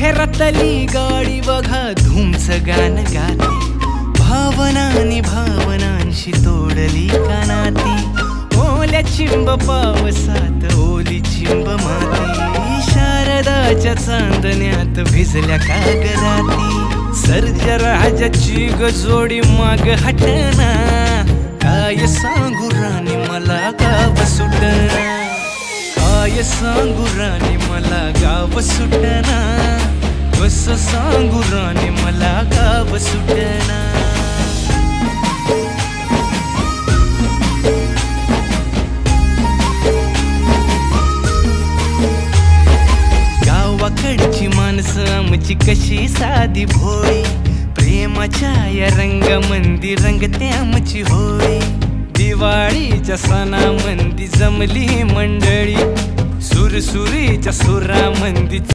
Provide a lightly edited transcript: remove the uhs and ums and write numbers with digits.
माहेरातली गाडी बघा धूमच गाण गाते, भावनांनी भावनांशी तोडली कानाती, ओल्या चिंब पावसात ओली चिंब माती, शारदाच्या चांदण्यात भिजल्या कागदाती, सर्जराजाची गजोडी माग हटना, काय सांगू राणी मला गाव सुटना, काय सांगू राणी मला गाव सुटना, कसं सांगू राणी मला गाव सुटना. गावाकडची माणसं आमची कशी साधी भोळी, प्रेमाच्या या रंगामंदी रंगते आमची होळी, दिवाळीच्या सणामंदी जमली मंडळी, सुरसुरीच्या सुरामंदी